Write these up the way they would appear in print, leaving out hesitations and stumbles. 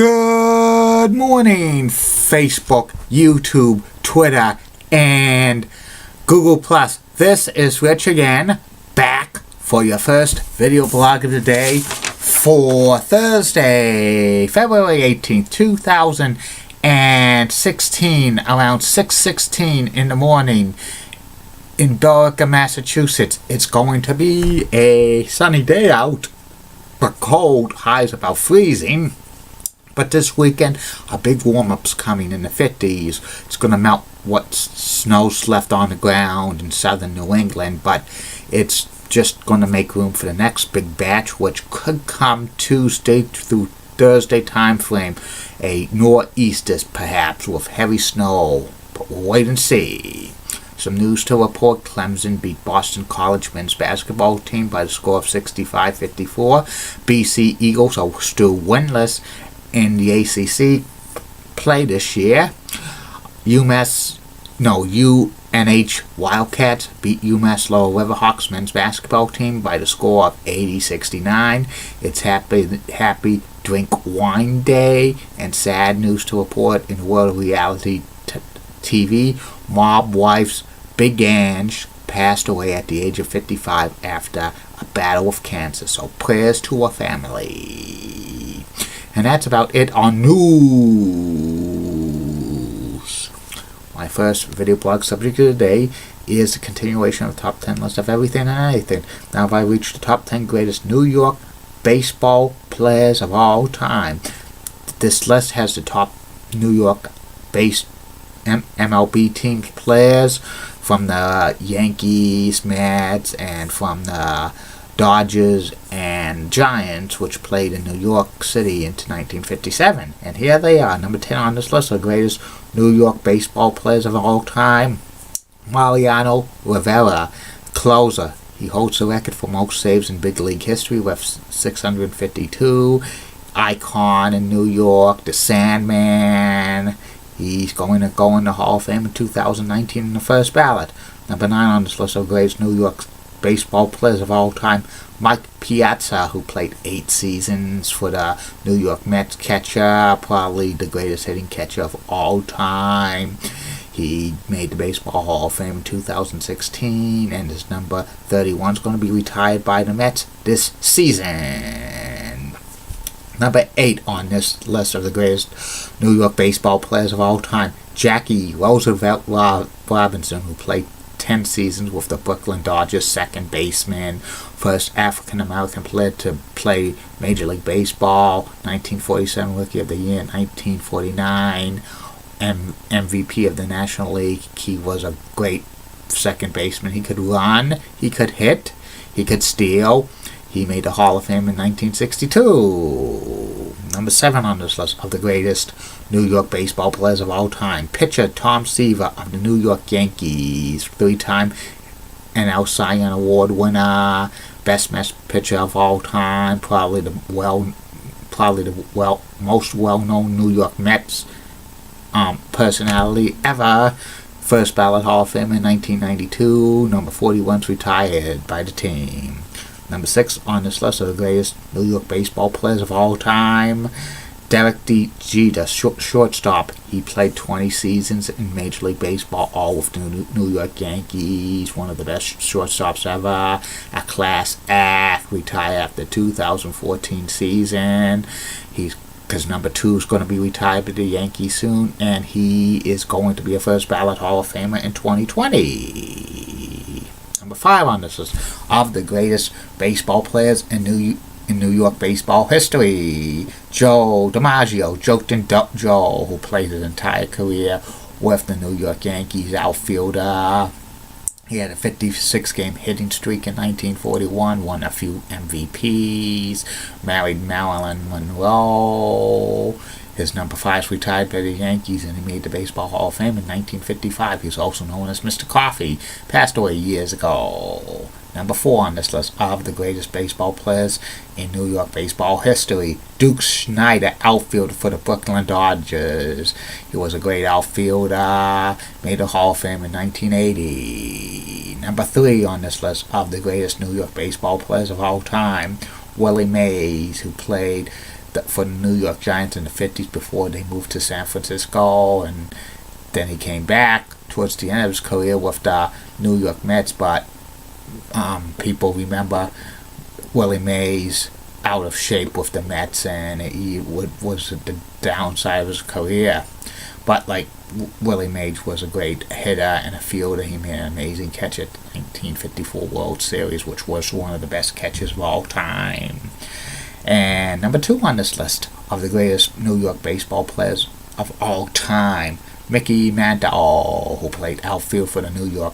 Good morning, Facebook, YouTube, Twitter, and Google+. This is Rich again, back for your first video blog of the day for Thursday, February 18th, 2016, around 6:16 in the morning in Billerica, Massachusetts. It's going to be a sunny day out, but cold, highs about freezing. But this weekend, a big warm-up's coming in the 50s. It's going to melt what snow's left on the ground in southern New England, but it's just going to make room for the next big batch, which could come Tuesday through Thursday time frame. A nor'easters, perhaps, with heavy snow. But we'll wait and see. Some news to report. Clemson beat Boston College men's basketball team by the score of 65-54. BC Eagles are still winless in the ACC play this year. UNH Wildcats beat UMass Lower Riverhawks men's basketball team by the score of 80-69. It's happy drink wine day, and sad news to report in the world of reality TV. Mob wife's Big Ange passed away at the age of 55 after a battle with cancer. So prayers to her family. And that's about it on news. My first video blog subject of the day is the continuation of the top 10 list of everything and anything. Now I reached the top 10 greatest New York baseball players of all time. This list has the top New York based MLB team players from the Yankees, Mets, and from the Dodgers and Giants, which played in New York City into 1957. And here they are, number 10 on this list of the greatest New York baseball players of all time. Mariano Rivera, closer. He holds the record for most saves in big league history with 652. Icon in New York, the Sandman. He's going to go in the Hall of Fame in 2019 in the first ballot. Number 9 on this list of greatest New York baseball players of all time, Mike Piazza, who played 8 seasons for the New York Mets, catcher, probably the greatest hitting catcher of all time. He made the Baseball Hall of Fame in 2016, and his number 31 is going to be retired by the Mets this season. Number 8 on this list of the greatest New York baseball players of all time, Jackie Roosevelt Robinson, who played 10 seasons with the Brooklyn Dodgers, second baseman, first African-American player to play Major League Baseball, 1947 Rookie of the Year, 1949 MVP of the National League. He was a great second baseman. He could run, he could hit, he could steal. He made the Hall of Fame in 1962. Number 7 on this list of the greatest New York baseball players of all time, pitcher Tom Seaver of the New York Yankees, 3-time NL Cy Young Award winner, best Mets pitcher of all time, probably the most well-known New York Mets personality ever. First ballot Hall of Fame in 1992. Number 41's retired by the team. Number 6 on this list of the greatest New York baseball players of all time, Derek Jeter, shortstop. He played 20 seasons in Major League Baseball, all with the New York Yankees. One of the best shortstops ever. A class act. Retired after 2014 season. Because number 2 is going to be retired by the Yankees soon, and he is going to be a first ballot Hall of Famer in 2020. Number 5 on this list of the greatest baseball players in New York baseball history, Joe DiMaggio, Joe, who played his entire career with the New York Yankees outfielder. He had a 56-game hitting streak in 1941, won a few MVPs, married Marilyn Monroe. His number 5 is retired by the Yankees, and he made the Baseball Hall of Fame in 1955. He was also known as Mr. Coffee. Passed away years ago. Number 4 on this list of the greatest baseball players in New York baseball history, Duke Snider, outfielder for the Brooklyn Dodgers. He was a great outfielder, made the Hall of Fame in 1980. Number 3 on this list of the greatest New York baseball players of all time, Willie Mays, who played for the New York Giants in the 50s before they moved to San Francisco, and then he came back towards the end of his career with the New York Mets. But people remember Willie Mays out of shape with the Mets, and he was the downside of his career. But like Willie Mays was a great hitter and a fielder. He made an amazing catch at the 1954 World Series, which was one of the best catches of all time. And number 2 on this list of the greatest New York baseball players of all time, Mickey Mantle, who played outfield for the New York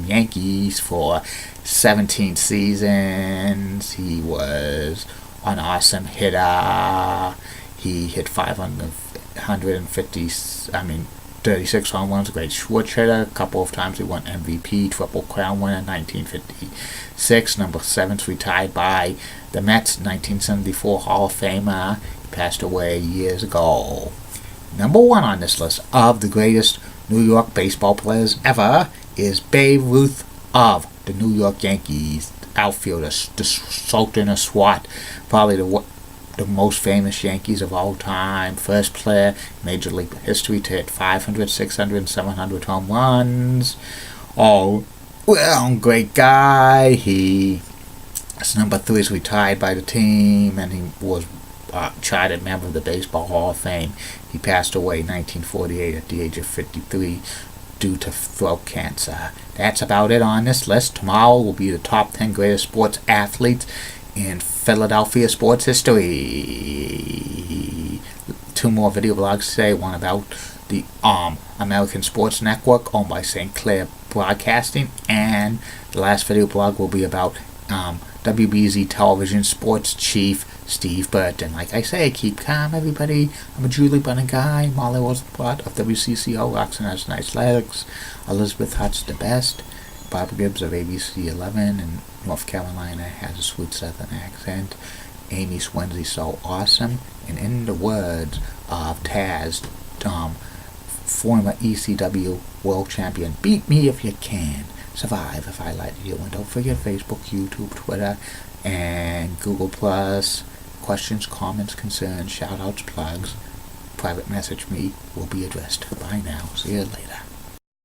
Yankees for 17 seasons. He was an awesome hitter. He hit 36 home runs, a great switch hitter. A couple of times he won MVP, Triple Crown winner in 1956. Number 7's retired by the Mets, 1974 Hall of Famer. He passed away years ago. Number 1 on this list of the greatest New York baseball players ever is Babe Ruth of the New York Yankees, outfielder, the Sultan of SWAT, probably the most famous Yankees of all time. First player in Major League history to hit 500, 600, and 700 home runs. Oh, well, great guy. His number 3 is retired by the team, and he was chartered member of the Baseball Hall of Fame. He passed away in 1948 at the age of 53 due to throat cancer. That's about it on this list. Tomorrow will be the top 10 greatest sports athletes in Philadelphia sports history. 2 more video blogs today. One about the American Sports Network owned by St. Clair Broadcasting, and the last video blog will be about WBZ television sports chief Steve Burton. Like I say, keep calm, everybody. I'm a Julie Bunning guy. Molly Rosenblatt of WCCO. Roxanne has nice legs. Elizabeth Hutt's the best. Barbara Gibbs of ABC 11 in North Carolina has a sweet southern accent. Amy Swensey's so awesome. And in the words of Taz, former ECW world champion, beat me if you can. Survive if I let you. And don't forget Facebook, YouTube, Twitter, and Google+. Questions, comments, concerns, shout-outs, plugs, private message me will be addressed. Bye now. See you later.